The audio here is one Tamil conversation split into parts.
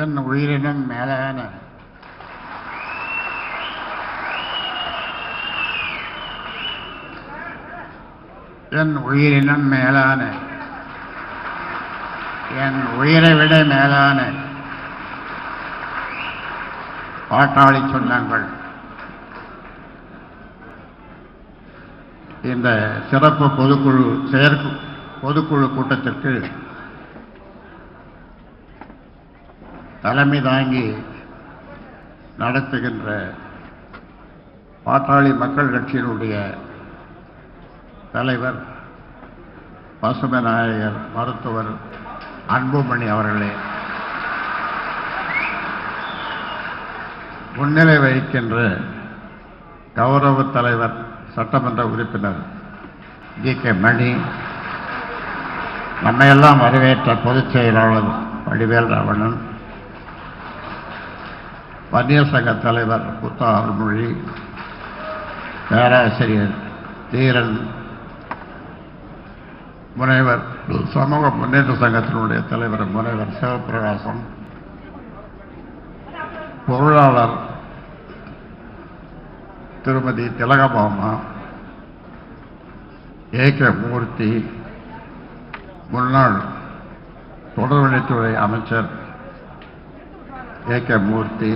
என் உயிரினும் மேலான என் உயிரினும் மேலான என் உயிரை விட மேலான பாட்டாளி சொந்தங்கள், இந்த சிறப்பு பொதுக்குழு கூட்டத்திற்கு தலைமை தாங்கி நடத்துகின்ற பாட்டாளி மக்கள் கட்சியினுடைய தலைவர் பசுமை நாயகர் மருத்துவர் அன்புமணி அவர்களே, முன்னிலை வகிக்கின்ற கௌரவ தலைவர் சட்டமன்ற உறுப்பினர் ஜி.கே. மணி, நம்மையெல்லாம் வரவேற்ற பொதுச் செயலாளர் வடிவேல் ராவணன், வன்னியர் சங்க தலைவர் புத்தா அருள்மொழி, பேராசிரியர் தீரன், முனைவர் சமூக முன்னேற்ற சங்கத்தினுடைய தலைவர் முனைவர் சிவபிரகாசம், பொருளாளர் திருமதி திலகபாமா, ஏ.கே. மூர்த்தி, முன்னாள் தொடர்வழித்துறை அமைச்சர் ஏ.கே. மூர்த்தி,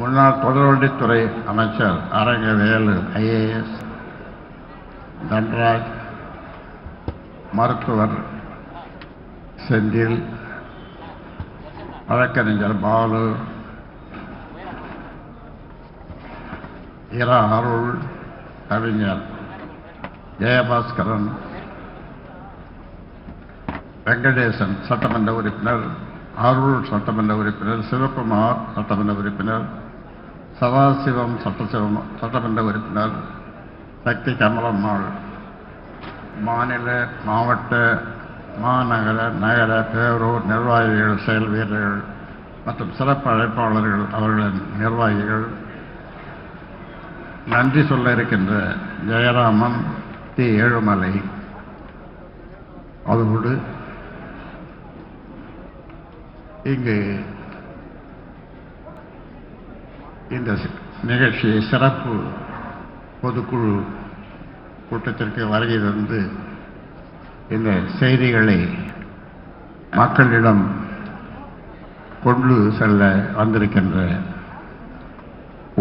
முன்னாள் தொடர்வழித்துறை அமைச்சர் அரங்கவேலு ஐஏஎஸ், தன்ராஜ், மருத்துவர் செந்தில், வழக்கறிஞர் பாலு, இரா அருள், கவிஞர் ஜெயபாஸ்கரன், வெங்கடேசன் சட்டமன்ற உறுப்பினர், அருள் சட்டமன்ற உறுப்பினர், சிவகுமார் சட்டமன்ற உறுப்பினர், சதாசிவம் சட்டமன்ற உறுப்பினர், சக்தி கமலம்மாள், மாநில மாவட்ட மாநகர நகர பேரூர் நிர்வாகிகள், செயல் வீரர்கள் மற்றும் சிறப்பு அழைப்பாளர்கள், அவர்களின் நிர்வாகிகள், நன்றி சொல்ல இருக்கின்ற ஜெயராமன், தி. ஏழுமலை, அதோடு இங்கு இந்த நிகழ்ச்சியை சிறப்பு பொதுக்குழு கூட்டத்திற்கு வருகை தந்து இந்த செய்திகளை மக்களிடம் கொண்டு செல்ல வந்திருக்கின்ற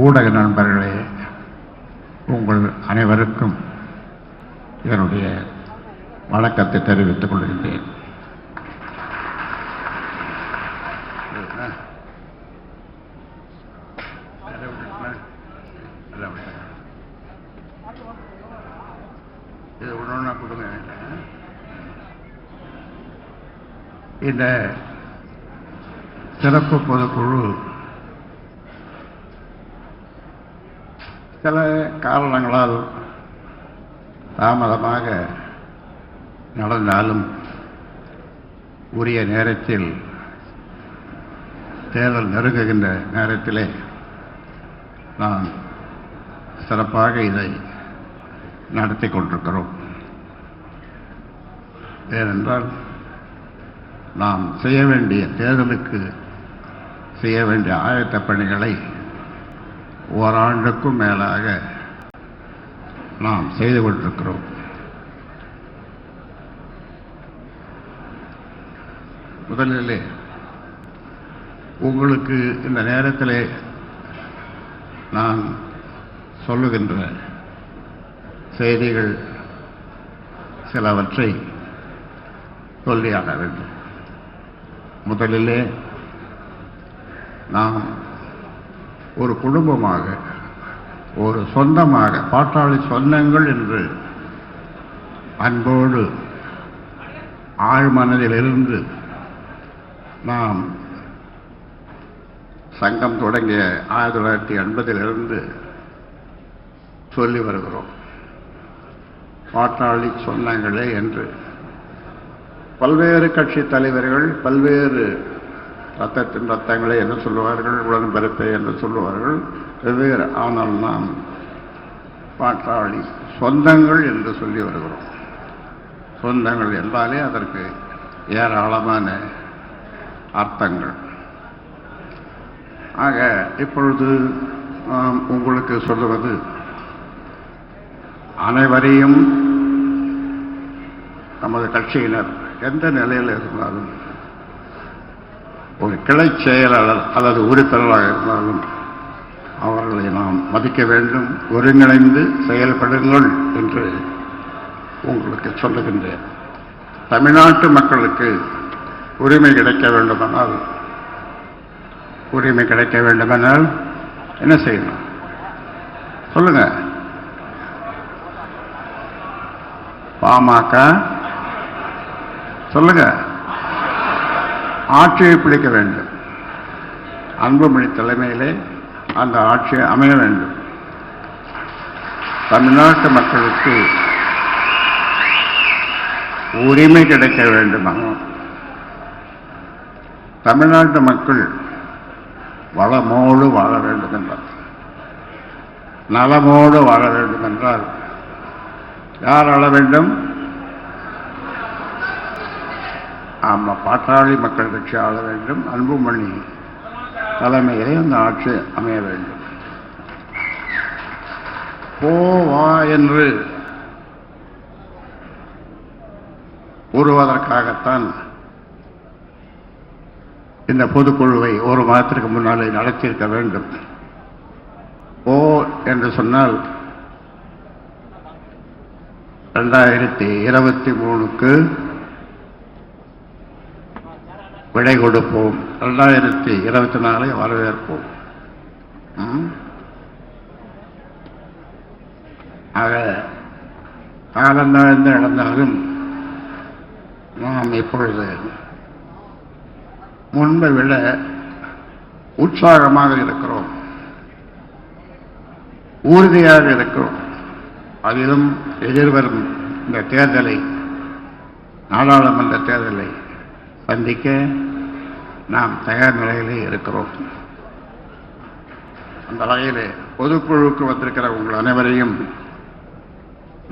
ஊடக நண்பர்களே, உங்கள் அனைவருக்கும் என்னுடைய வணக்கத்தை தெரிவித்துக் கொள்கின்றேன். இது ஒன்று கொடுங்க. இந்த சிறப்பு பொதுக்குழு சில காரணங்களால் தாமதமாக நடந்தாலும் உரிய நேரத்தில் தேர்தல் நெருங்குகின்ற நேரத்திலே நாம் சிறப்பாக இதை நடத்தி கொண்டிருக்கிறோம். ஏனென்றால் நாம் செய்ய வேண்டிய தேர்தலுக்கு செய்ய வேண்டிய ஆயத்த பணிகளை ஓராண்டுக்கும் மேலாக நாம் செய்து கொண்டிருக்கிறோம். முதலிலே உங்களுக்கு இந்த நேரத்திலே நான் சொல்லுகின்ற செய்திகள் சிலவற்றை சொல்லியாக வேண்டும். முதலிலே நாம் ஒரு குடும்பமாக, ஒரு சொந்தமாக, பாட்டாளி சொந்தங்கள் என்று அன்போடு ஆழ்மனதிலிருந்து நாம் சங்கம் தொடங்கிய 1980 சொல்லி வருகிறோம். பாட்டாளி சொந்தங்களே என்று பல்வேறு கட்சி தலைவர்கள் பல்வேறு ரத்தத்தின் ரத்தங்களே என்று சொல்லுவார்கள், உடன்பிறப்பே என்று சொல்லுவார்கள், வெவ்வேறு. ஆனால் நாம் பாட்டாளி சொந்தங்கள் என்று சொல்லி வருகிறோம். சொந்தங்கள் என்றாலே அதற்கு ஏராளமான அர்த்தங்கள். ஆக இப்பொழுது நான் உங்களுக்கு சொல்லுவது, அனைவரையும் நமது கட்சியினர் எந்த நிலையில் இருந்தாலும், ஒரு கிளை செயலாளர் அல்லது உறுப்பினராக இருந்தாலும் அவர்களை நாம் மதிக்க வேண்டும், ஒருங்கிணைந்து செயல்படுங்கள் என்று உங்களுக்கு சொல்லுகின்றேன். தமிழ்நாட்டு மக்களுக்கு உரிமை கிடைக்க வேண்டுமென்றால் என்ன செய்யணும் சொல்லுங்க? பாமக சொல்லுங்க, ஆட்சியை பிடிக்க வேண்டும். அன்புமணி தலைமையிலே அந்த ஆட்சி அமைய வேண்டும். தமிழ்நாட்டு மக்களுக்கு உரிமை கிடைக்க வேண்டுமானால், தமிழ்நாட்டு மக்கள் வளமோடு வாழ வேண்டும் என்றால், நலமோடு வாழ வேண்டும் என்றால் யார் ஆள வேண்டும்? ஆமா, பாட்டாளி மக்கள் கட்சி ஆள வேண்டும். அன்புமணி தலைமையிலே அந்த ஆட்சி அமைய வேண்டும். போவா என்று கூறுவதற்காகத்தான் இந்த பொதுக்குழுவை ஒரு மாதத்திற்கு முன்னாலே நடத்தியிருக்க வேண்டும். ஓ என்று சொன்னால் 2023க்கு விடை கொடுப்போம், 2024 வரவேற்போம். ஆக காலந்தாழ்ந்து நடந்தாலும் நாம் இப்பொழுது முன்பை விட உற்சாகமாக இருக்கிறோம், உறுதியாக இருக்கிறோம். அதிலும் எதிர்வரும் இந்த தேர்தலை, நாடாளுமன்ற தேர்தலை சந்திக்க நாம் தயார் நிலையிலே இருக்கிறோம். அந்த வகையிலே பொதுக்குழுவுக்கு வந்திருக்கிற உங்கள் அனைவரையும்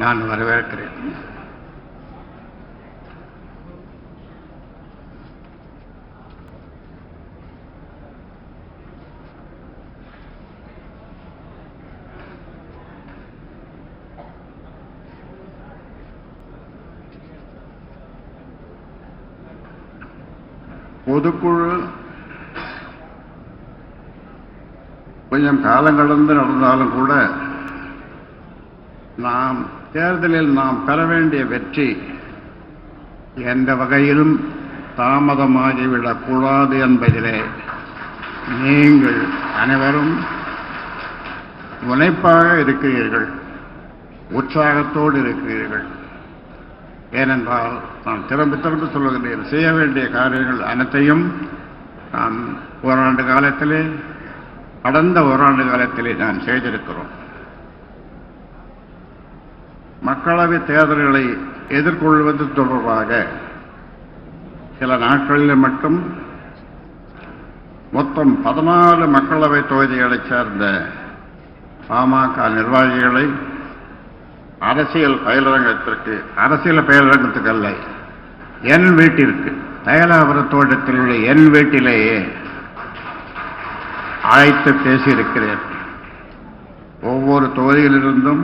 நான் வரவேற்கிறேன். பொதுக்குழு கொஞ்சம் காலங்கடந்து நடந்தாலும் கூட நாம் தேர்தலில் நாம் பெற வேண்டிய வெற்றி எந்த வகையிலும் தாமதமாகிவிடக்கூடாது என்பதிலே நீங்கள் அனைவரும் முனைப்பாக இருக்கிறீர்கள், உற்சாகத்தோடு இருக்கிறீர்கள். ஏனென்றால் நான் திரும்ப சொல்லுகின்றேன், செய்ய வேண்டிய காரியங்கள் அனைத்தையும் நான் கடந்த ஓராண்டு காலத்திலே நான் செய்திருக்கிறோம். மக்களவை தேர்தல்களை எதிர்கொள்வது தொடர்பாக சில நாட்களில் மட்டும் மொத்தம் 14 மக்களவை தொகுதிகளைச் சேர்ந்த பாமக நிர்வாகிகளை அரசியல் பயிலரங்கத்துக்கு அல்ல, என் வீட்டிற்கு, தயலாபுர தோட்டத்தில் உள்ள என் வீட்டிலேயே அழைத்து பேசியிருக்கிறேன். ஒவ்வொரு தொகுதியிலிருந்தும்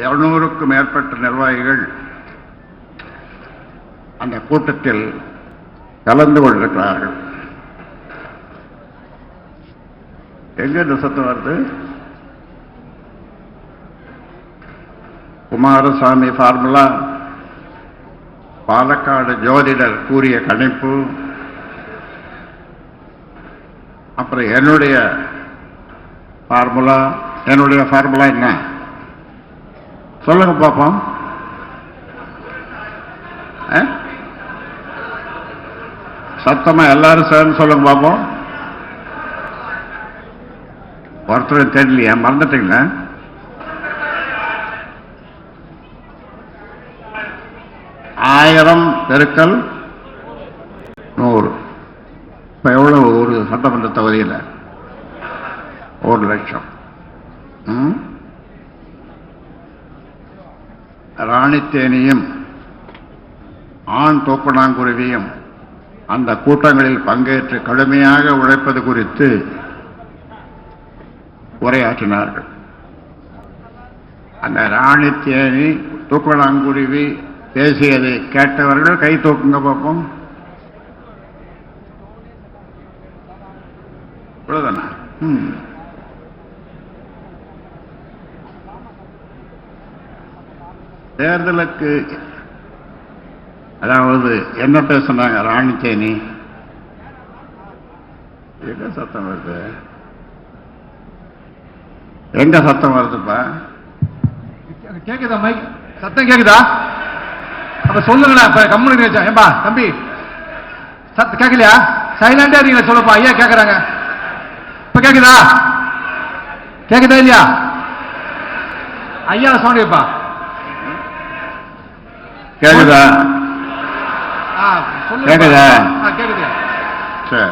200க்கும் மேற்பட்ட நிர்வாகிகள் அந்த கூட்டத்தில் கலந்து கொண்டிருக்கிறார்கள். எங்க சத்தம் வருது? குமாரசாமி ஃபார்முலா, பாலக்காடு ஜோதிடர் கூறிய கணிப்பு, அப்புறம் என்னுடைய ஃபார்முலா என்ன சொல்லுங்க பாப்போம். சத்தமா எல்லாரும் சேர்ந்து சொல்லுங்க பாப்போம். ஒருத்தர் தெரியலையா? மறந்துட்டீங்களா? ஆயிரம் பெருக்கல் 100 இப்ப எவ்வளவு? ஒரு சட்டமன்ற தொகுதியில் 1 லட்சம். ராணித்தேனியும் ஆண் தோப்பனாங்குருவியும் அந்த கூட்டங்களில் பங்கேற்று கடுமையாக உழைப்பது குறித்து உரையாற்றினார்கள். அந்த ராணித்தேனி தூக்கணாங்குருவி பேசியதை கேட்டவர்கள் கை தூக்குங்க பார்ப்போம். இவ்வளவுதானா? தேர்தலுக்கு அதாவது என்ன பேசினாங்க ராணித்தேனி? எங்க சத்தம் வருது? எங்க சத்தம் வருதுப்பா? கேக்குதா? மைக் சத்தம் கேக்குதா? அப்ப சொல்லுங்களேன். இப்ப கம்முனு ஏம்பா தம்பி சத்த கேட்கலையா? சைலண்டா இருக்கீங்க சொல்லப்பா. ஐயா கேக்குறாங்க. இப்ப கேக்குதா? கேக்குதா இல்லையா? ஐயா சவுண்ட் கேப்பா. கேக்குதா? கேக்குதா? கேக்குது. சரி.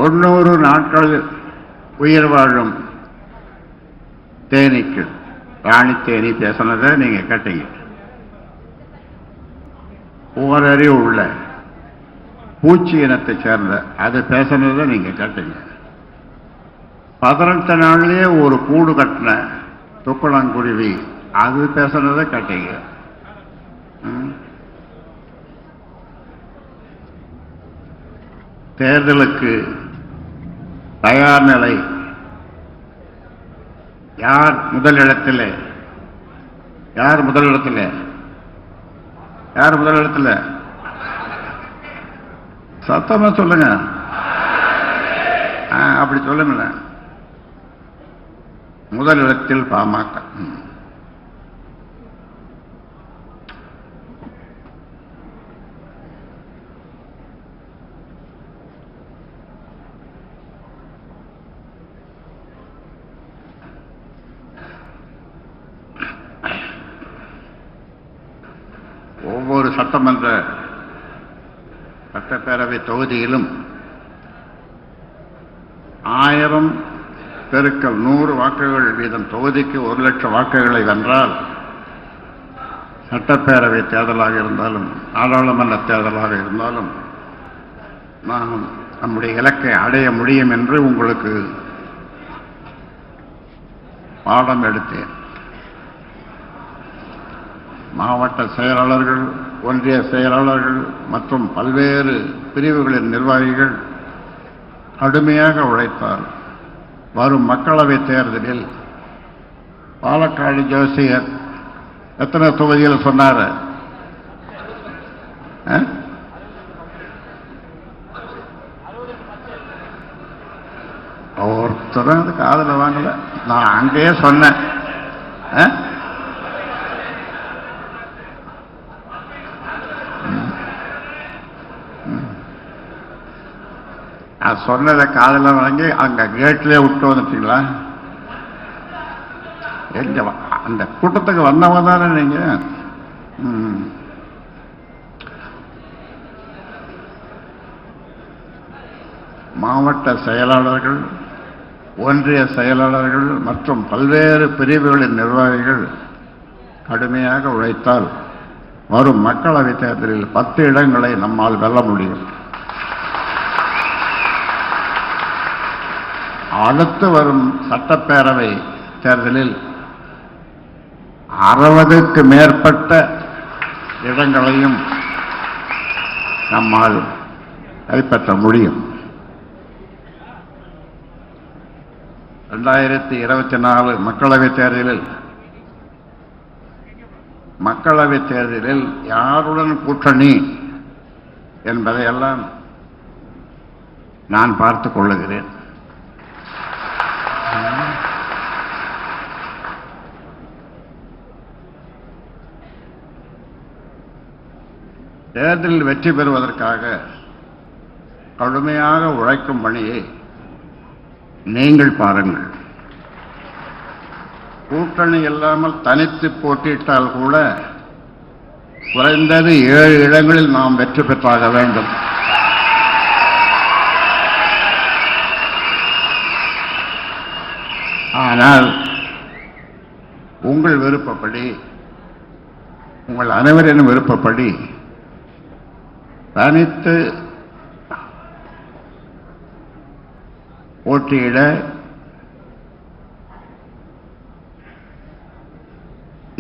90 நாட்கள் உயிர் வாழும் தேனீக்கு ராணித்தேனி பேசினதை நீங்க கேட்டீங்க. ஓரறிவு உள்ள பூச்சி இனத்தை சேர்ந்த அது பேசினதை நீங்க கேட்டீங்க. 18 நாள்லயே ஒரு கூடு கட்டின துக்குளங்குருவி அது பேசுறத கேட்டீங்க. தேர்தலுக்கு தயார் நிலை யார் முதலிடத்தில்? யார் முதலிடத்தில்? யார் முதலிடத்தில்? சத்தமா சொல்லுங்க. அப்படி சொல்லுங்க. முதலிடத்தில் பாமக. ஒவ்வொரு சட்டப்பேரவை தொகுதியிலும் 1000 பெருக்கல் 100 வாக்குகள் வீதம் தொகுதிக்கு 1 லட்சம் வாக்குகளை வென்றால் சட்டப்பேரவை தேர்தலாக இருந்தாலும் நாடாளுமன்ற தேர்தலாக இருந்தாலும் நாம் நம்முடைய இலக்கை அடைய முடியும் என்று உங்களுக்கு பாடம் எடுத்தேன். மாவட்ட செயலாளர்கள், ஒன்றிய செயலாளர்கள் மற்றும் பல்வேறு பிரிவுகளின் நிர்வாகிகள் கடுமையாக உழைத்தார். வரும் மக்களவைத் தேர்தலில் பாலக்காடு ஜோசியர் எத்தனை தொகுதியில் சொன்னார்? ஒருத்தரும் அது காதுல வாங்கல. நான் அங்கேயே சொன்னேன். சொன்னதை காதல வாங்கி அங்க கேட்லயே விட்டு வந்துட்டீங்களா? எங்க அந்த கூட்டத்துக்கு வந்தவங்க தானே நீங்க? மாவட்ட செயலாளர்கள், ஒன்றிய செயலாளர்கள் மற்றும் பல்வேறு பிரிவுகளின் நிர்வாகிகள் கடுமையாக உழைத்தால் வரும் மக்களவைத் தேர்தலில் 10 இடங்களை நம்மால் வெல்ல முடியும். அடுத்து வரும் சட்டப்பேரவை தேர்தலில் 60க்கு மேற்பட்ட இடங்களையும் நம்மால் கைப்பற்ற முடியும். 2024 மக்களவைத் தேர்தலில் யாருடன் கூட்டணி என்பதையெல்லாம் நான் பார்த்துக் கொள்ளுகிறேன். தேர்தலில் வெற்றி பெறுவதற்காக கடுமையாக உழைக்கும் பணியை நீங்கள் பாருங்கள். கூட்டணி இல்லாமல் தனித்து போட்டியிட்டால் கூட குறைந்தது 7 இடங்களில் நாம் வெற்றி பெற்றாக வேண்டும். ஆனால் உங்கள் விருப்பப்படி உங்கள் அனைவரின் விருப்பப்படி தனித்து போட்டியிட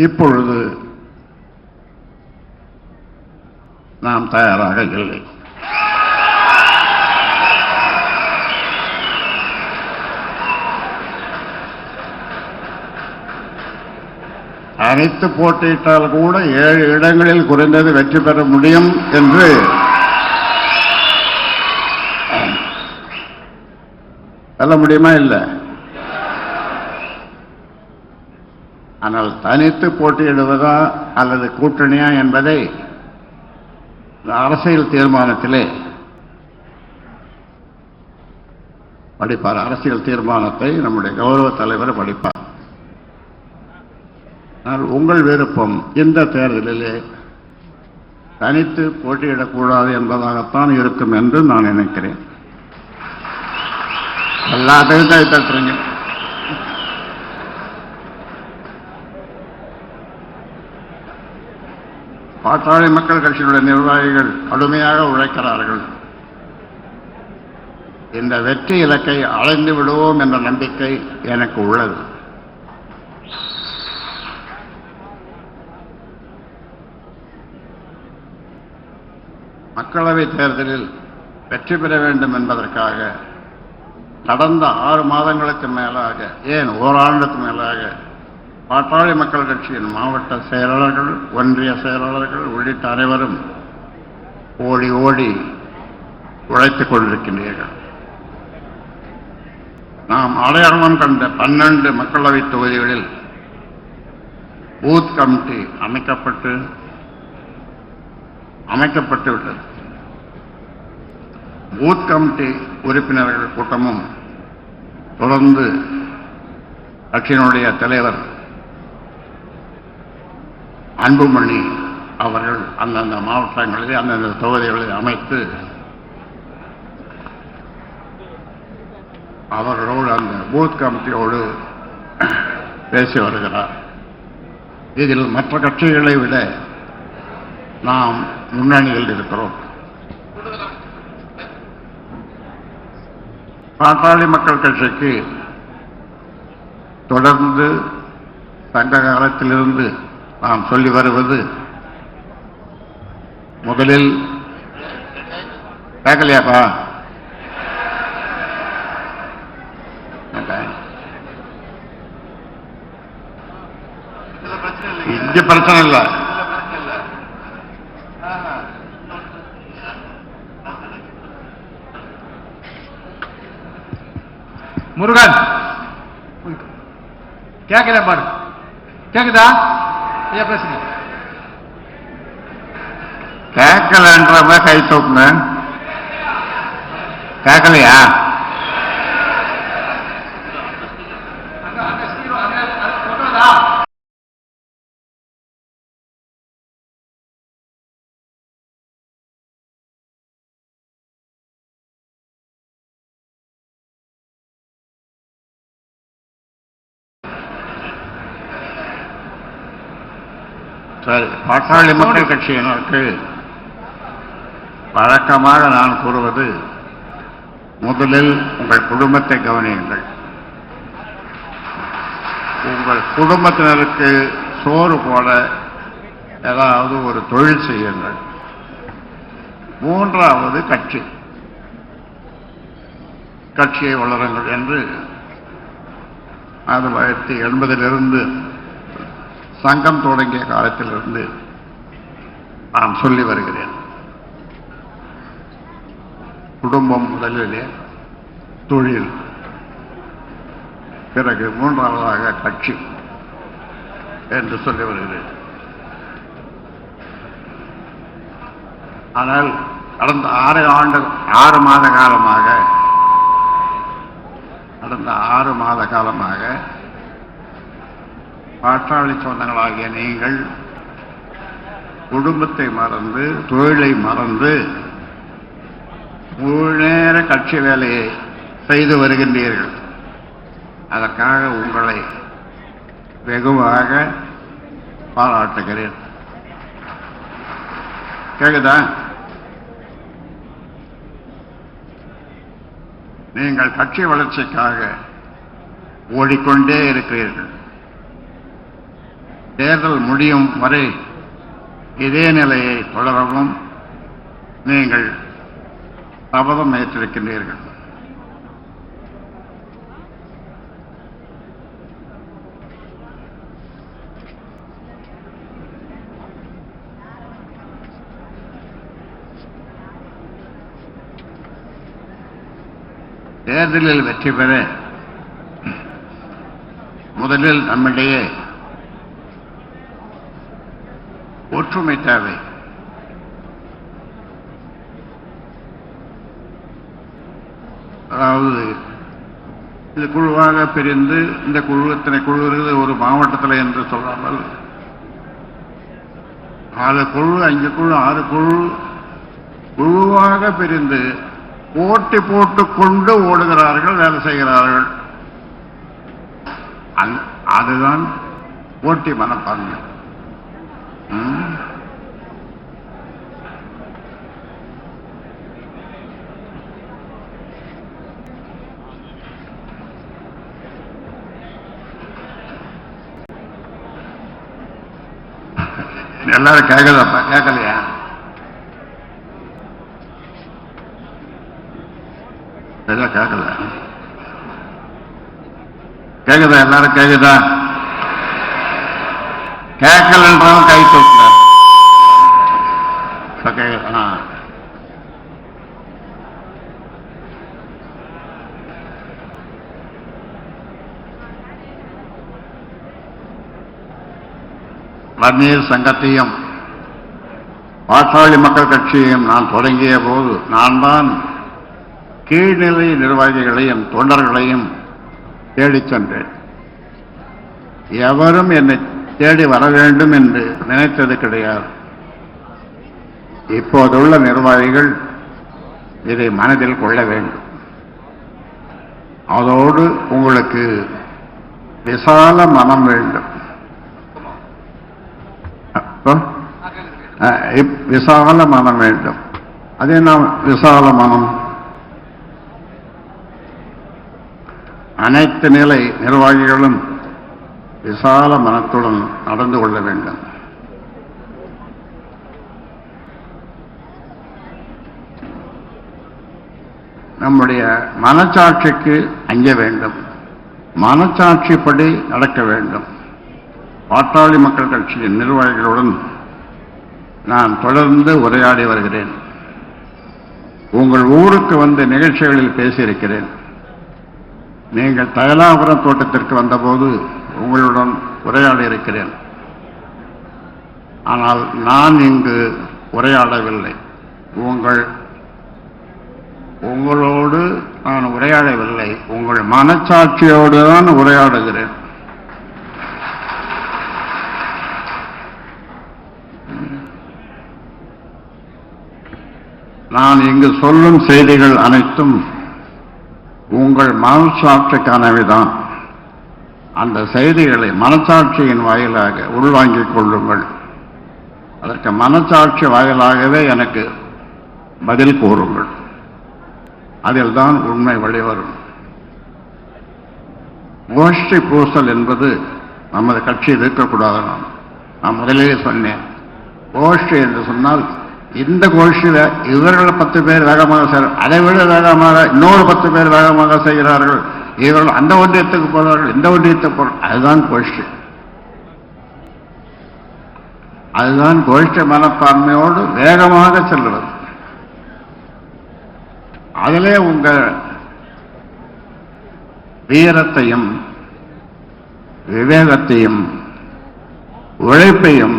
இப்பொழுது நாம் தயாராக இல்லை. அனைத்து போட்டியிட்டால் கூட 7 இடங்களில் குறைந்தது வெற்றி பெற முடியும் என்று சொல்ல முடியுமா? இல்லை. ஆனால் தனித்து போட்டியிடுவதா அல்லது கூட்டணியா என்பதை அரசியல் தீர்மானத்திலே படிப்பார். அரசியல் தீர்மானத்தை நம்முடைய கௌரவ தலைவர் படிப்பார். ஆனால் உங்கள் விருப்பம் இந்த தேர்தலிலே தனித்து போட்டியிடக்கூடாது என்பதாகத்தான் இருக்கும் என்று நான் நினைக்கிறேன். எல்லாத்தையும் தட்டுறீங்க. பாட்டாளி மக்கள் கட்சியினுடைய நிர்வாகிகள் கடுமையாக உழைக்கிறார்கள். இந்த வெற்றி இலக்கை அடைந்து விடுவோம் என்ற நம்பிக்கை எனக்கு உள்ளது. மக்களவைத் தேர்தலில் வெற்றி பெற வேண்டும் என்பதற்காக கடந்த 6 மாதங்களுக்கு மேலாக, ஏன் ஓராண்டுக்கு மேலாக பாட்டாளி மக்கள் கட்சியின் மாவட்ட செயலாளர்கள், ஒன்றிய செயலாளர்கள் உள்ளிட்ட அனைவரும் ஓடி ஓடி உழைத்துக் கொண்டிருக்கின்றீர்கள். நாம் அடையாளம் கண்ட 12 மக்களவை தொகுதிகளில் பூத் கமிட்டி அமைக்கப்பட்டு விட்டது. பூத் கமிட்டி உறுப்பினர்கள் கூட்டமும் தொடர்ந்து கட்சியினுடைய தலைவர் அன்புமணி அவர்கள் அந்தந்த மாவட்டங்களில் அந்தந்த தொகுதிகளை அமைத்து அவர்களோடு அந்த பூத் கமிட்டியோடு பேசி வருகிறார். இதில் மற்ற கட்சிகளை விட நாம் முன்னணியில் இருக்கிறோம். பாட்டாளி மக்கள் கட்சிக்கு தொடர்ந்து சங்க காலத்திலிருந்து நாம் சொல்லி வருவது, முதலில் கேட்கலையாப்பா? இங்க பிரச்சனை இல்லை. முருகன் கேட்கல பாரு. கேக்குதா? ஐயா பேசுங்க. கேட்கலன்ற கை தூக்குங்க. கேட்கலையா? சரி, பாட்டாளி மக்கள் கட்சியினருக்கு வழக்கமாக நான் கூறுவது, முதலில் உங்கள் குடும்பத்தை கவனியுங்கள். உங்கள் குடும்பத்தினருக்கு சோறு போட ஏதாவது ஒரு தொழில் செய்யுங்கள். 3வது கட்சியை வளருங்கள் என்று 1980 சங்கம் தொடங்கிய காலத்திலிருந்து நான் சொல்லி வருகிறேன். குடும்பம் முதலிலே, தொழில், பிறகு 3வதாக கட்சி என்று சொல்லி வருகிறேன். ஆனால் கடந்த 6 மாத காலமாக பாட்டாளி சொந்தங்களாகிய நீங்கள் குடும்பத்தை மறந்து, தொழிலை மறந்து முழு நேர கட்சி வேலையை செய்து வருகின்றீர்கள். அதற்காக உங்களை வெகுவாக பாராட்டுகிறேன். கேக்குதா? நீங்கள் கட்சி வளர்ச்சிக்காக ஓடிக்கொண்டே இருக்கிறீர்கள். தேர்தல் முடியும் வரை இதே நிலையை தொடரவும் நீங்கள் சபதம் ஏற்றிருக்கின்றீர்கள். தேர்தலில் வெற்றி பெற முதலில் நம்மிடையே ஒற்றுமை தேவை. அதாவது இது குழுவாக பிரிந்து இந்த குழு இத்தனை குழு இருக்குது ஒரு மாவட்டத்தில் என்று சொல்லாமல் 4 குழு 5 குழு 6 குழு குழுவாக பிரிந்து போட்டி போட்டுக்கொண்டு ஓடுகிறார்கள், வேலை செய்கிறார்கள். அதுதான் போட்டி மனப்பான்மை. எல்லாரும் கேட்கலப்பா, கேட்கலையா? எல்லாம் கேட்கல. கேக்குதா? எல்லாரும் கேக்குதா? கேட்கலன்றவன் கை தூக்க. வன்னியர் சங்கத்தையும் பாட்டாளி மக்கள் கட்சியையும் நான் தொடங்கிய போது நான் தான் கீழ்நிலை நிர்வாகிகளையும் தொண்டர்களையும் தேடிச் சென்றேன். எவரும் என்னை தேடி வர வேண்டும் என்று நினைத்தது கிடையாது. இப்போதுள்ள நிர்வாகிகள் இதை மனதில் கொள்ள வேண்டும். அதோடு உங்களுக்கு விசால மனம் வேண்டும். விசால மனம் வேண்டும். அதே நாம் விசால மனம் அனைத்து நிலை நிர்வாகிகளும் விசால மனத்துடன் நடந்து கொள்ள வேண்டும். நம்முடைய மனச்சாட்சிக்கு அஞ்ச வேண்டும். மனச்சாட்சிப்படி நடக்க வேண்டும். பாட்டாளி மக்கள் கட்சியின் நிர்வாகிகளுடன் நான் தொடர்ந்து உரையாடி வருகிறேன். உங்கள் ஊருக்கு வந்து நிகழ்ச்சிகளில் பேசியிருக்கிறேன். நீங்கள் தயலாபுரம் தோட்டத்திற்கு வந்தபோது உங்களுடன் உரையாடி இருக்கிறேன். ஆனால் நான் இங்கு உரையாடவில்லை. உங்களோடு நான் உரையாடவில்லை. உங்கள் மனச்சாட்சியோடு தான் உரையாடுகிறேன். நான் இங்கு சொல்லும் செய்திகள் அனைத்தும் உங்கள் மனச்சாட்சிக்கானவைதான். அந்த செய்திகளை மனச்சாட்சியின் வாயிலாக உள்வாங்கிக் கொள்ளுங்கள். அதற்கு மனச்சாட்சி வாயிலாகவே எனக்கு பதில் கூறுங்கள். அதில் தான் உண்மை வெளிவரும். கோஷ்டி பூசல் என்பது நமது கட்சியில் இருக்கக்கூடாது. நான் முதலிலே சொன்னேன், கோஷ்டி என்று சொன்னால் இந்த கோஷ்டியில் இவர்கள் 10 பேர் வேகமாக செய்கிறார், அதை விட வேகமாக இன்னொரு 10 பேர் வேகமாக செய்கிறார்கள். இவர்கள் அந்த ஒன்றியத்துக்கு போகிறார்கள், இந்த ஒன்றியத்துக்கு போகிறார்கள். அதுதான் கோஷ்டி. அதுதான் கோஷ்டி மனப்பான்மையோடு வேகமாக செல்வது. அதிலே உங்கள் வீரத்தையும் விவேகத்தையும் உழைப்பையும்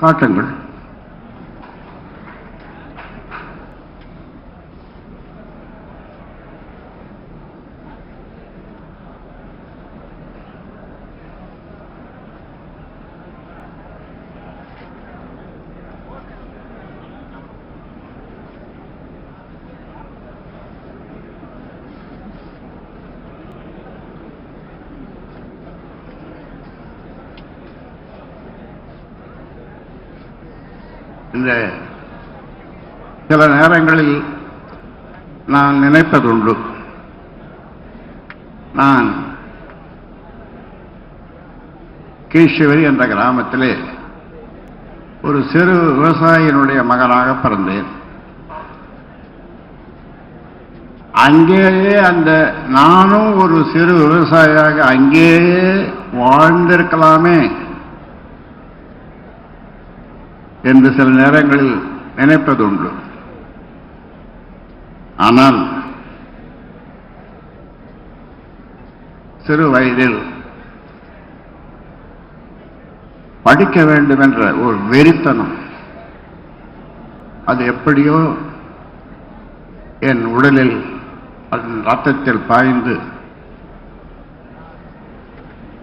காட்டுங்கள். இந்த சில நேரங்களில் நான் நினைப்பதுண்டு, நான் கீழ்சிவரி என்ற கிராமத்திலே ஒரு சிறு விவசாயியினுடைய மகனாக பிறந்தேன். அங்கேயே நானும் ஒரு சிறு விவசாயியாக அங்கேயே வாழ்ந்திருக்கலாமே என்று சில நேரங்களில் நினைப்பதுண்டு. ஆனால் சிறு வயதில் படிக்க வேண்டும் என்ற ஒரு வெறித்தனம் அது எப்படியோ என் உடலில் ரத்தத்தில் பாய்ந்து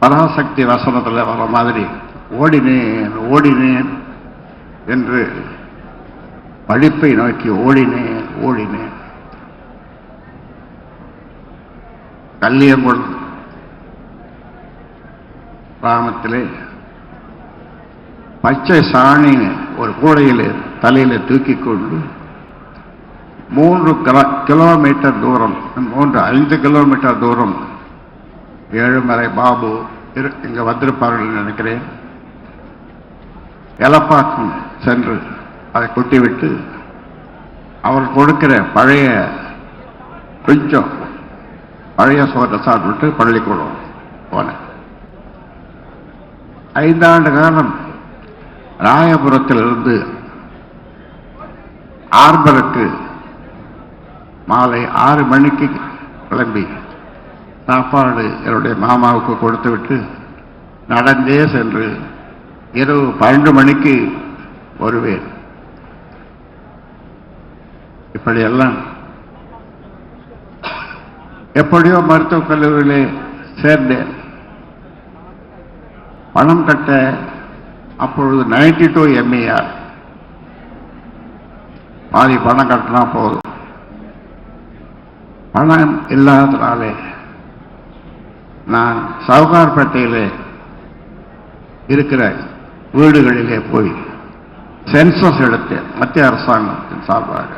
பராசக்தி வசனத்தில் வர மாதிரி ஓடினேன் ஓடினேன் என்று படிப்பை நோக்கி ஓடினேன் ஓடினேன். கல்லியங்குளம் கிராமத்திலே பச்சை சாணி ஒரு கூடையில் தலையில் தூக்கிக் கொண்டு 3 கிலோமீட்டர் தூரம் 5 கிலோமீட்டர் தூரம் ஏழுமலை பாபு இங்க வந்திருப்பார்கள் நினைக்கிறேன், எலப்பாக்கம் சென்று அதை கொட்டிவிட்டு அவர் கொடுக்கிற கொஞ்சம் பழைய சோற்றை சாப்பிட்டு பள்ளிக்கூடம் போனேன். 5 ஆண்டு காலம் ராயபுரத்திலிருந்து ஆர்பருக்கு மாலை 6 மணிக்கு கிளம்பி சாப்பாடு என்னுடைய மாமாவுக்கு கொடுத்துவிட்டு நடந்தே சென்று இரவு 12 மணிக்கு வருவேன். இப்படியெல்லாம் எப்படியோ மருத்துவக் கல்லூரியிலே சேர்ந்தேன். பணம் கட்ட அப்பொழுது 92 MER, பாதி பணம் கட்டினா போதும். பணம் இல்லாதனாலே நான் சவுகார்பேட்டையிலே இருக்கிற வீடுகளிலே போய் சென்சஸ் எடுத்தேன் மத்திய அரசாங்கத்தின் சார்பாக.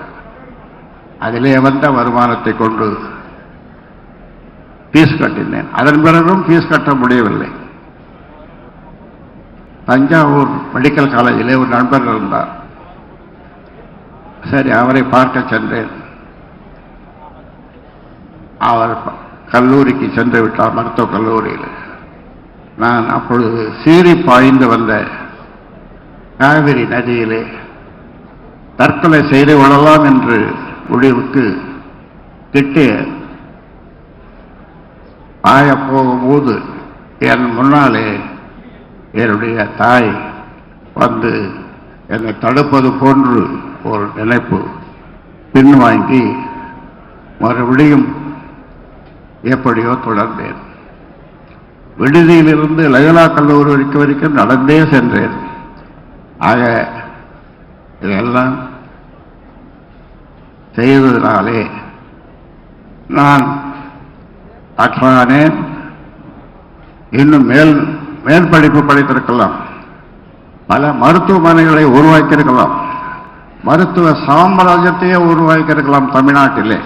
அதிலே வந்த வருமானத்தை கொண்டு ஃபீஸ் கட்டினேன். அதன் பிறகும் ஃபீஸ் கட்ட முடியவில்லை. தஞ்சாவூர் மெடிக்கல் காலேஜிலே ஒரு நண்பர் இருந்தார். சரி, அவரை பார்க்க சென்றேன். அவர் கல்லூரிக்கு சென்று விட்டார், மருத்துவக் கல்லூரியில். நான் அப்பொழுது சீறி பாய்ந்து வந்த காவிரி நதியிலே தற்கொலை செய்து கொள்ளலாம் என்று முடிவுக்கு திட்டு பாய போகும்போது என் முன்னாலே என்னுடைய தாய் வந்து என்னை தடுப்பது போன்று ஒரு நினைப்பு. பின்வாங்கி மறுபடியும் எப்படியோ தொடர்ந்தேன். விடுதியிலிருந்து லயோலா கல்லூரி வரைக்கும் நடந்தே சென்றேன். ஆக இதெல்லாம் செய்வதனாலே நான் அற்றானேன். இன்னும் மேல் படிப்பு படித்திருக்கலாம், பல மருத்துவமனைகளை உருவாக்கியிருக்கலாம், மருத்துவ சாம்ராஜ்யத்தையே உருவாக்கியிருக்கலாம் தமிழ்நாட்டிலே.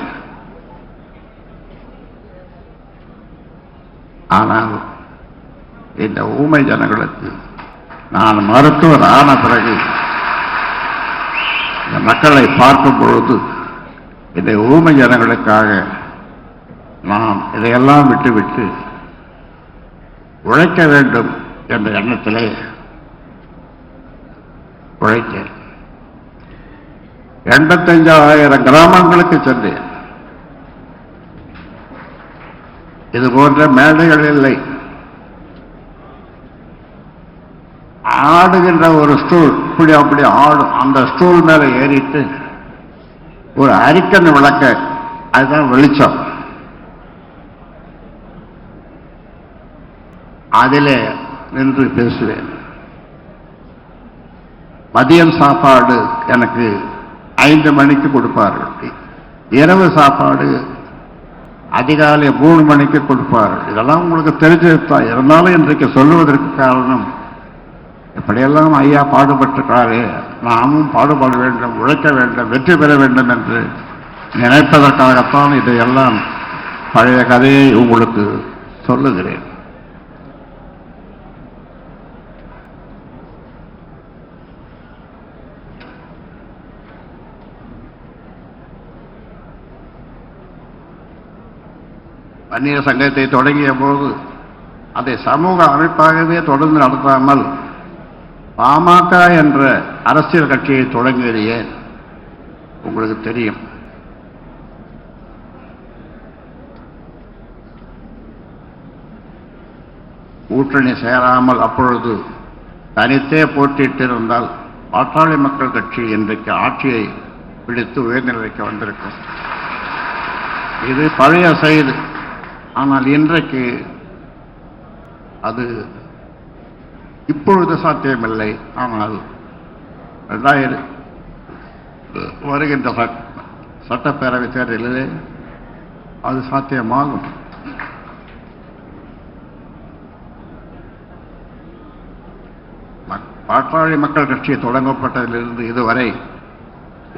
ஆனால் இந்த ஊமை ஜனங்களுக்கு நான் மருத்துவர் ஆன பிறகு இந்த மக்களை பார்க்கும் பொழுது இந்த ஊமை ஜனங்களுக்காக நாம் இதையெல்லாம் விட்டுவிட்டு உழைக்க வேண்டும் என்ற எண்ணத்திலே உழைத்தேன். 85,000 கிராமங்களுக்கு சென்றேன். இது போன்ற மேடைகள் இல்லை. ஆடுகின்ற ஒரு ஸ்டூல் இப்படி அப்படி ஆடும். அந்த ஸ்டூல் மேல ஏறிட்டு ஒரு அரிக்கன் விளக்க, அதுதான் வெளிச்சம், அதிலே நின்று பேசுவேன். மதியம் சாப்பாடு எனக்கு 5 மணிக்கு கொடுப்பார்கள். இரவு சாப்பாடு அதிகாலை 3 மணிக்கு கொடுப்பார்கள். இதெல்லாம் உங்களுக்கு தெரிஞ்சிருந்தா, இருந்தாலும் இன்றைக்கு சொல்லுவதற்கு காரணம் இப்படியெல்லாம் ஐயா பாடுபட்டிருக்காரு, நாமும் பாடுபட வேண்டும், உழைக்க வேண்டும், வெற்றி பெற வேண்டும் என்று நினைப்பதற்காகத்தான் இதையெல்லாம் பழைய கதையை உங்களுக்கு சொல்லுகிறேன். வன்னியர் சங்கத்தை தொடங்கிய போது அதை சமூக அமைப்பாகவே தொடர்ந்து நடத்தாமல் பாமக என்ற அரசியல் கட்சியை தொடங்கியது ஏன் உங்களுக்கு தெரியும். கூட்டணி சேராமல் அப்பொழுது தனித்தே போட்டியிட்டிருந்தால் பாட்டாளி மக்கள் கட்சி இன்றைக்கு ஆட்சியை பிடித்து உயர்நிலைக்கு வந்திருக்கும். இது பழைய செய்தி. ஆனால் இன்றைக்கு அது இப்பொழுது சாத்தியமில்லை. ஆனால் வருகின்ற சட்டப்பேரவை தேர்தலிலே அது சாத்தியமாகும். பாட்டாளி மக்கள் கட்சி தொடங்கப்பட்டதிலிருந்து இதுவரை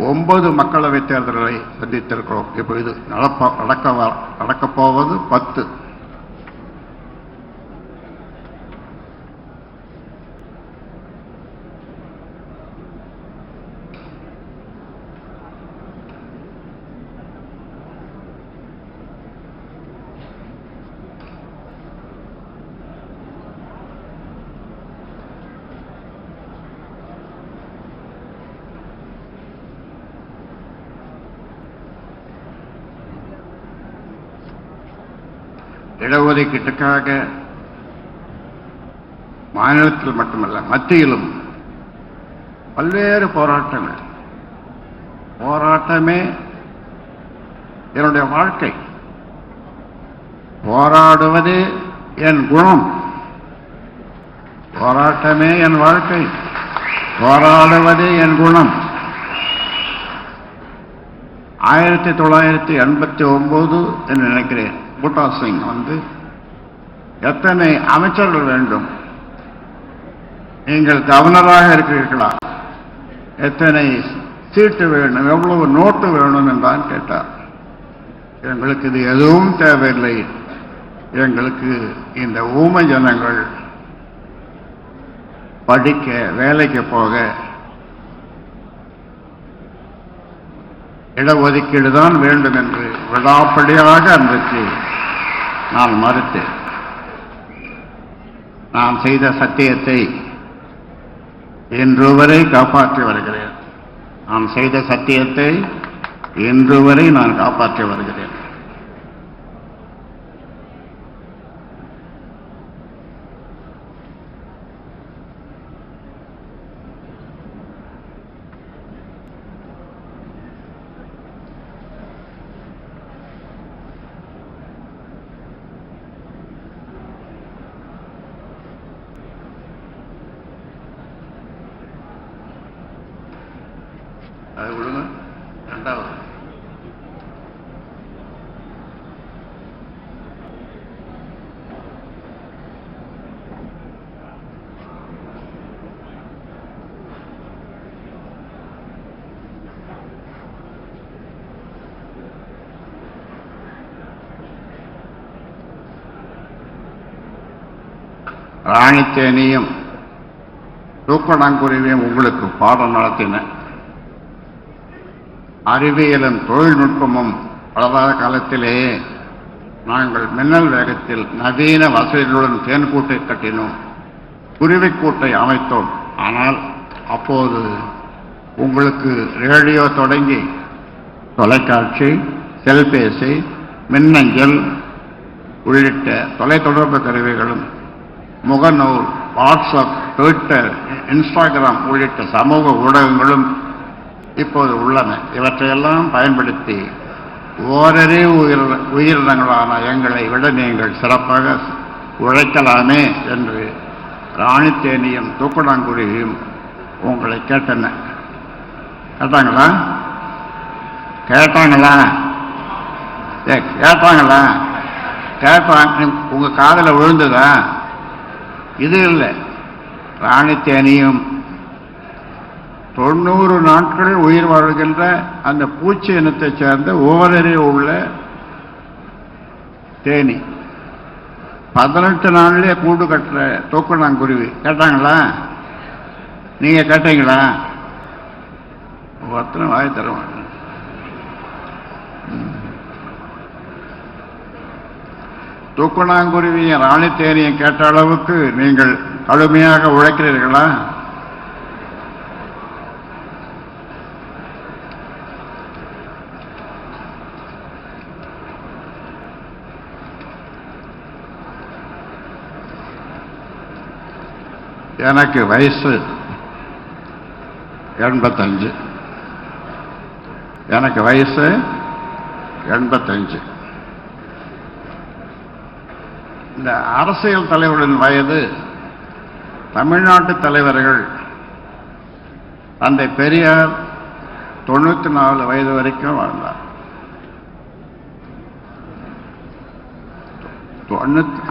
9 மக்களவைத் தேர்தல்களை சந்தித்திருக்கிறோம். இப்பொழுது நடக்கப் போவது 10. இடஒதுக்கீட்டுக்காக மாநிலத்தில் மட்டுமல்ல மத்தியிலும் பல்வேறு போராட்டங்கள். போராட்டமே என்னுடைய வாழ்க்கை. போராடுவது என் குணம். போராட்டமே என் வாழ்க்கை, போராடுவது என் குணம். 1989 என்று நினைக்கிறேன், பூட்டா சிங் எத்தனை அமைச்சர்கள் வேண்டும், நீங்கள் கவர்னராக இருக்கிறீர்களா, எத்தனை சீட்டு வேணும், எவ்வளவு நோட்டு வேணும் என்றான் கேட்டார். எங்களுக்கு இது எதுவும் தேவையில்லை, எங்களுக்கு இந்த ஊமை ஜனங்கள் படிக்க வேலைக்கு போக இடஒதுக்கீடு தான் வேண்டும் என்று விடாப்படியாக அன்றைக்கு நான் மறுத்தேன். நான் செய்த சத்தியத்தை இன்று வரை காப்பாற்றி வருகிறேன். நான் செய்த சத்தியத்தை இன்று வரை நான் காப்பாற்றி வருகிறேன். அது விடுங்க. ரெண்டாவது ராணித்தேனியும் தூக்கணாங்குருவியும் உங்களுக்கு பாடம் நடத்தின. அறிவியலும் தொழில்நுட்பமும் வளராத காலத்திலேயே நாங்கள் மின்னல் வேகத்தில் நவீன வசதிகளுடன் தேன்கூட்டை கட்டினோம், குருவிக்கூட்டை அமைத்தோம். ஆனால் அப்போது உங்களுக்கு ரேடியோ தொடங்கி தொலைக்காட்சி, செல்பேசி, மின்னஞ்சல் உள்ளிட்ட தொலைத்தொடர்பு கருவிகளும், முகநூல், வாட்ஸ்அப், ட்விட்டர், இன்ஸ்டாகிராம் உள்ளிட்ட சமூக ஊடகங்களும் இப்போது உள்ளன. இவற்றையெல்லாம் பயன்படுத்தி ஓரறிவு உயிரினங்களான எங்களை விட நீங்கள் சிறப்பாக உழைக்கலாமே என்று ராணித்தேனியும் தூக்கணாங்குருவியும் உங்களை கேட்டன. கேட்டாங்களா? கேட்டாங்க. உங்க காதல விழுந்ததா? இது இல்லை. ராணித்தேனியும் 90 நாட்கள் உயிர் வாழ்கின்ற அந்த பூச்சி இனத்தைச் சேர்ந்த ஓரறிவு உள்ள தேனி 18 நாள்லயே கூடு கட்டுற தூக்கணாங்குருவி. கேட்டாங்களா? நீங்க கேட்டீங்களா? ஒருத்தரும் வாய் தருவாங்க. தூக்கணாங்குருவியும் ராணித்தேனியும் கேட்ட அளவுக்கு நீங்கள் கடுமையாக உழைக்கிறீர்களா? எனக்கு வயசு 85. எனக்கு வயசு 85. இந்த அரசியல் தலைவர்களின் வயது தமிழ்நாட்டு தலைவர்கள் தந்தை பெரியார் 94 வயது வரைக்கும் வாழ்ந்தார்.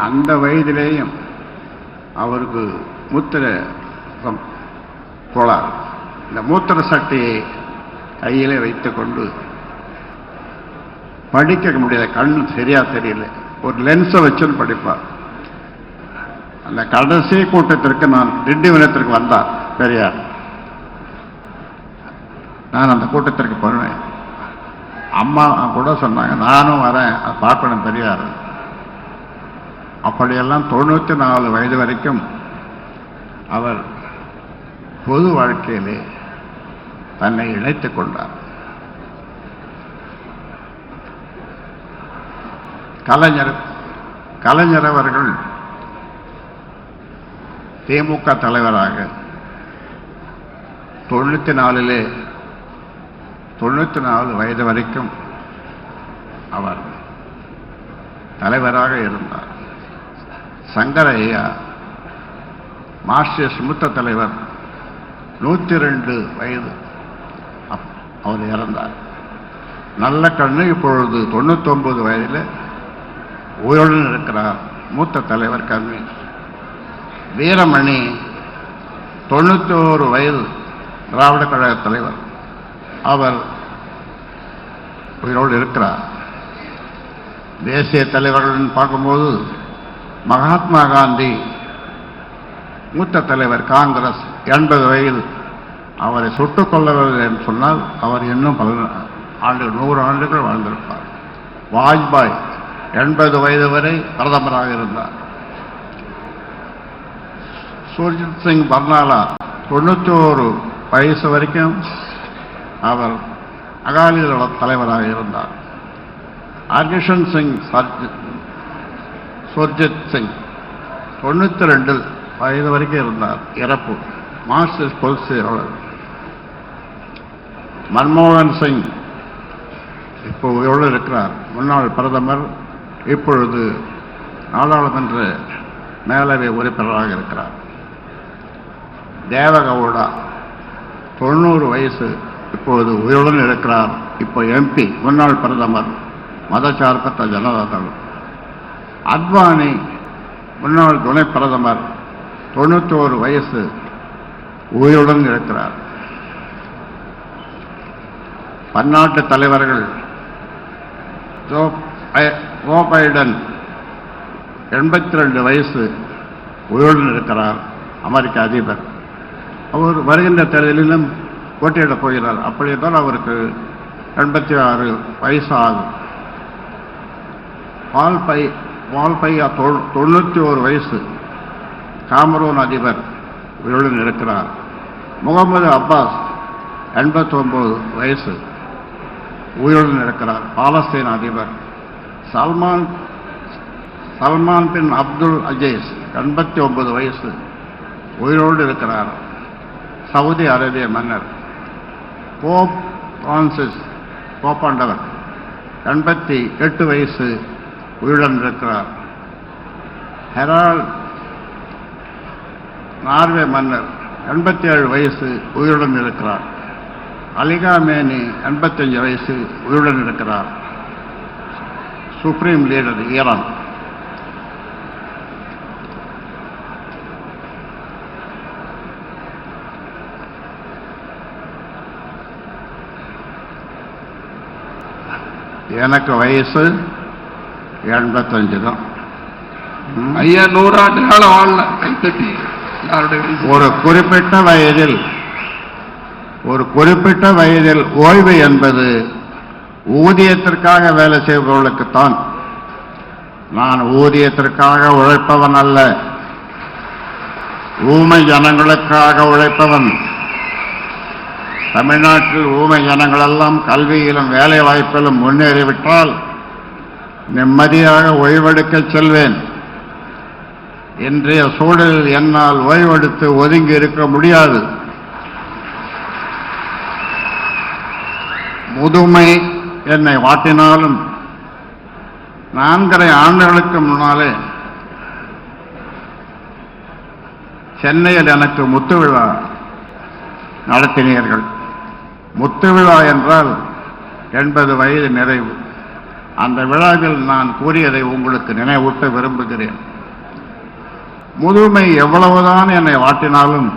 அந்த வயதிலேயும் அவருக்கு மூத்திர கோளாறு. இந்த மூத்திர சட்டியை கையிலே வைத்துக் கொண்டு படிக்க முடியல. கண்ணு சரியா தெரியல. ஒரு லென்ஸை வச்சு படிப்பார். அந்த கடைசி கூட்டத்திற்கு நான் திண்டிவனத்திற்கு வந்தார் பெரியார். நான் அந்த கூட்டத்திற்கு போனேன். அம்மா கூட சொன்னாங்க, நானும் வரேன், பார்க்கணும் பெரியார். அப்படியெல்லாம் 94 வயது வரைக்கும் அவர் பொது வாழ்க்கையிலே தன்னை இணைத்துக் கொண்டார். கலைஞர் அவர்கள் திமுக தலைவராக 94 வயது வரைக்கும் அவர் தலைவராக இருந்தார். சங்கரையா மார்க்சிஸ்ட் மூத்த தலைவர் 102 வயது அவர் இறந்தார். நல்ல கண்ணு இப்பொழுது 99 வயதில் உயிருடன் இருக்கிறார். மூத்த தலைவர் கம்யூனிஸ்ட். வீரமணி 91 வயது திராவிட கழக தலைவர். அவர் உயிரோடு இருக்கிறார். தேசிய தலைவர்கள் பார்க்கும்போது மகாத்மா காந்தி மூத்த தலைவர் காங்கிரஸ் 80 வயது. அவரை சுட்டுக் கொள்ளவில்லை என்று சொன்னால் அவர் இன்னும் 100 ஆண்டுகள் வாழ்ந்திருப்பார். வாஜ்பாய் 80 வயது வரை பிரதமராக இருந்தார். சுர்ஜித் சிங் பர்னாலா 91 வயசு வரைக்கும் அவர் அகாலிதள தலைவராக இருந்தார். ஹர்கிஷன் சிங் சுர்ஜித் சிங் 92 வயது வரைக்கும் இருந்தார். இறப்பு. மார்க்சிஸ்ட் கொள்கையாளர். மன்மோகன் சிங் இப்போ எவ்வளவு இருக்கிறார், முன்னாள் பிரதமர், இப்பொழுது நாடாளுமன்ற மேலவை உறுப்பினராக இருக்கிறார். தேவகவுடா 90 வயசு, இப்போது உயிருடன் இருக்கிறார். இப்போ எம்பி, முன்னாள் பிரதமர், மதச்சார்பற்ற ஜனதாதள். அத்வானி முன்னாள் துணை பிரதமர், 91 வயசு, உயிருடன் இருக்கிறார். பன்னாட்டு தலைவர்கள் ஜோ பைடன் 82 வயசு, உயிருடன் இருக்கிறார். அமெரிக்க அதிபர். அவர் வருகின்ற தேர்தலிலும் போட்டியிடப் போகிறார். அப்படித்தான் அவருக்கு 86 வயசு ஆகும். வால்பையா 91 வயசு, காமரூன் அதிபர், உயிருடன் இருக்கிறார். முகமது அப்பாஸ் 89 வயசு, உயிருடன் இருக்கிறார். பாலஸ்தீன் அதிபர். சல்மான் பின் அப்துல் அஜீஸ் 89 வயசு, உயிரோடு இருக்கிறார். சவுதி அரேபிய மன்னர். போப் பிரான்சிஸ் போப்பாண்டவர் 88 வயசு, உயிருடன் இருக்கிறார். ஹெரால்ட் நார்வே மன்னர் 87 வயசு, உயிருடன் இருக்கிறார். அலிகாமேனி 85 வயசு, உயிருடன் இருக்கிறார். Supreme leader Iran. எனக்கு வயசு 85 தான். ஐயா 100 ஆண்டு காலம் வாழல. கைத்தட்டி ஒரு குறிப்பிட்ட வயதில் ஓய்வு என்பது ஊதியத்திற்காக வேலை செய்பவர்களுக்குத்தான். நான் ஊதியத்திற்காக உழைப்பவன் அல்ல, ஊமை ஜனங்களுக்காக உழைப்பவன். தமிழ்நாட்டில் ஊமை ஜனங்களெல்லாம் கல்வியிலும் வேலை வாய்ப்பிலும் முன்னேறிவிட்டால் நிம்மதியாக ஓய்வெடுக்க செல்வேன். இன்றைய சூழலில் என்னால் ஓய்வெடுத்து ஒதுங்கி இருக்க முடியாது. முதுமை என்னை வாட்டினாலும் 4.5 ஆண்டுகளுக்கு முன்னாலே சென்னையில் எனக்கு முத்து விழா நடத்தினீர்கள். முத்து விழா என்றால் 80 வயது நிறைவு. அந்த விழாவில் நான் கூறியதை உங்களுக்கு நினைவூட்ட விரும்புகிறேன். முதுமை எவ்வளவுதான் என்னை வாட்டினாலும்,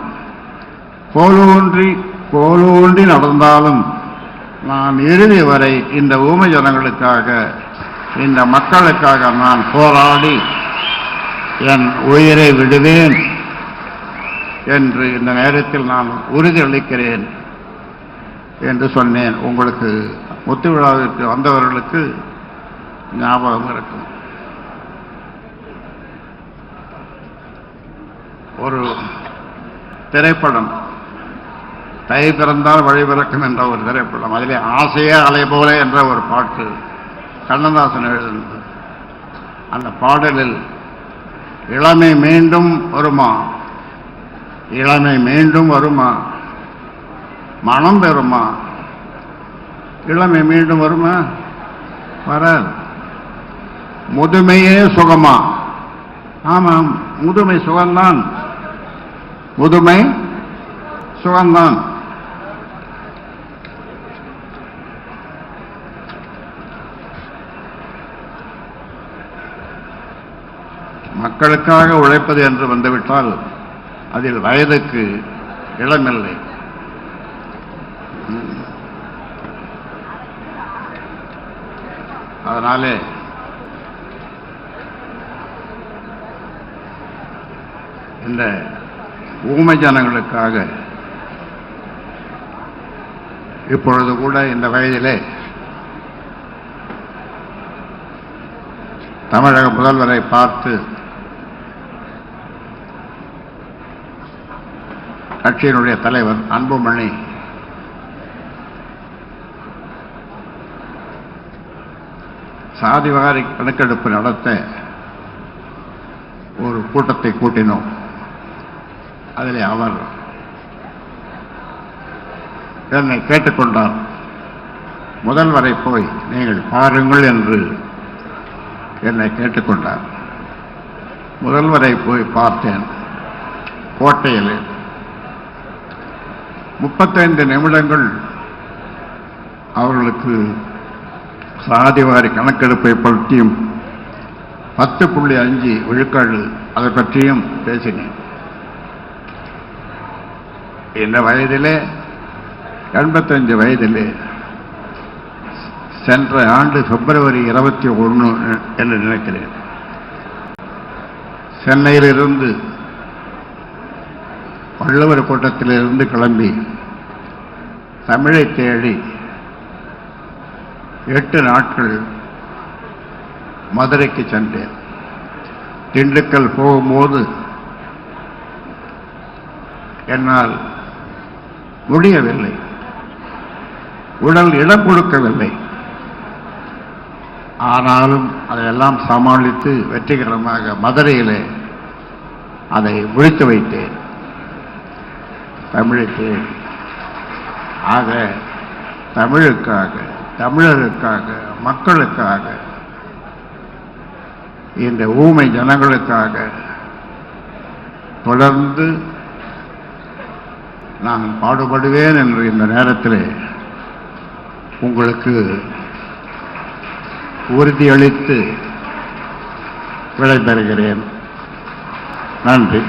கோலூன்றி நடந்தாலும் நான் இறுதி வரை இந்த ஊமை ஜனங்களுக்காக, இந்த மக்களுக்காக நான் போராடி என் உயிரை விடுவேன் என்று இந்த நேரத்தில் நான் உறுதியளிக்கிறேன் என்று சொன்னேன். உங்களுக்கு முத்து விழாவிற்கு வந்தவர்களுக்கு ஞாபகம் இருக்கும். ஒரு திரைப்படம், தை பிறந்தால் வழி பிறக்கும் என்ற ஒரு திரைப்படம், அதிலே ஆசையே அலை போல என்ற ஒரு பாட்டு கண்ணதாசன் எழுதினது. அந்த பாடலில் இளமை மீண்டும் வருமா, இளமை மீண்டும் வருமா, மனம் பெறுமா, இளமை மீண்டும் வருமா, வராது. முதுமையே சுகமா? ஆமாம், முதுமை சுகம்தான், முதுமை சுகம்தான். மக்களுக்காக உழைப்பது என்று வந்துவிட்டால் அதில் வயதுக்கு இளமில்லை. அதனாலே இந்த ஊமை ஜனங்களுக்காக இப்பொழுது கூட இந்த வயதிலே தமிழக முதல்வரை பார்த்து கட்சியினுடைய தலைவர் அன்புமணி சாதிவாரி கணக்கெடுப்பு நடத்த ஒரு கூட்டத்தை கூட்டினோம். அதில் அவர் என்னை கேட்டுக்கொண்டார். முதல்வரை போய் நீங்கள் பாருங்கள் என்று என்னை கேட்டுக்கொண்டார். முதல்வரை போய் பார்த்தேன். கோட்டையில் 35 நிமிடங்கள் அவர்களுக்கு சாதிவாரி கணக்கெடுப்பை பற்றியும் 10.5 விழுக்காடு அதை பற்றியும் பேசினேன். இந்த வயதிலே 85 வயதிலே சென்ற ஆண்டு பிப்ரவரி 21 என்று நினைக்கிறேன், சென்னையிலிருந்து வள்ளுவர் கூட்டத்திலிருந்து கிளம்பி தமிழை தேடி 8 நாட்கள் மதுரைக்கு சென்றேன். திண்டுக்கல் போகும்போது என்னால் முடியவில்லை, உடல் இடம் கொடுக்கவில்லை. ஆனாலும் அதையெல்லாம் சமாளித்து வெற்றிகரமாக மதுரையிலே அதை முடித்து வைத்தேன். தமிழுக்கு ஆக தமிழுக்காக, தமிழருக்காக, மக்களுக்காக, இந்த ஊமை ஜனங்களுக்காக தொடர்ந்து நான் பாடுபடுவேன் என்று இந்த நேரத்தில் உங்களுக்கு உறுதியளித்து விடைபெறுகிறேன். நன்றி.